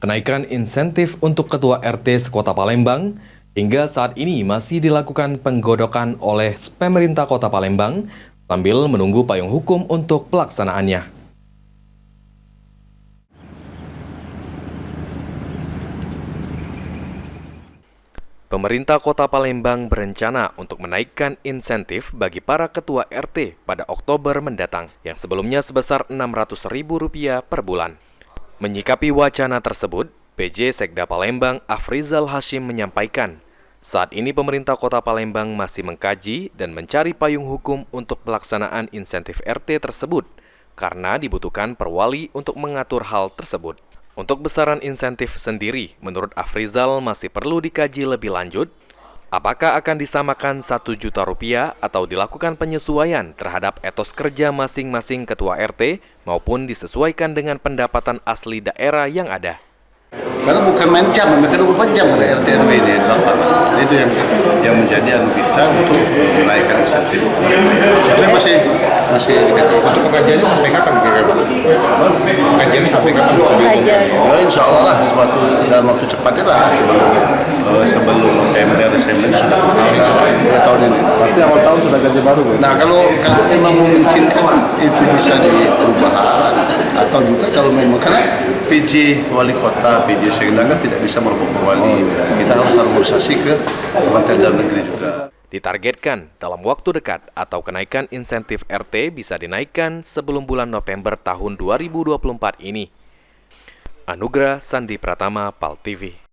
Kenaikan insentif untuk Ketua RT Sekota Palembang hingga saat ini masih dilakukan penggodokan oleh pemerintah Kota Palembang sambil menunggu payung hukum untuk pelaksanaannya. Pemerintah Kota Palembang berencana untuk menaikkan insentif bagi para ketua RT pada Oktober mendatang, yang sebelumnya sebesar Rp600.000 per bulan. Menyikapi wacana tersebut, PJ Sekda Palembang Afrizal Hashim menyampaikan, saat ini pemerintah Kota Palembang masih mengkaji dan mencari payung hukum untuk pelaksanaan insentif RT tersebut, karena dibutuhkan perwali untuk mengatur hal tersebut. Untuk besaran insentif sendiri, menurut Afrizal masih perlu dikaji lebih lanjut, apakah akan disamakan Rp1 juta atau dilakukan penyesuaian terhadap etos kerja masing-masing ketua RT maupun disesuaikan dengan pendapatan asli daerah yang ada. Karena bukan main jam, mereka 24 jam ada RT RW ini di lapangan. Itu yang menjadi kita untuk menaikkan insentif. Tapi masih untuk pengajiannya sampai kapan kira-kira? Pengajiannya sampai kapan? ya, insya Allah lah dalam waktu cepatnya lah sebelum November Desember sudah tahun ini. Berarti awal tahun sudah gaji baru, Bu? Nah kalau memang memungkinkan itu bisa diubah atau juga kalau memang karena PJ Wali Kota, PJ Sekda kan tidak bisa merubah perwali. Kita harus harmonisasi ke Kementerian Dalam Negeri juga. Ditargetkan dalam waktu dekat atau kenaikan insentif RT bisa dinaikkan sebelum bulan November tahun 2024 ini. Anugrah Sandi Pratama, PAL TV.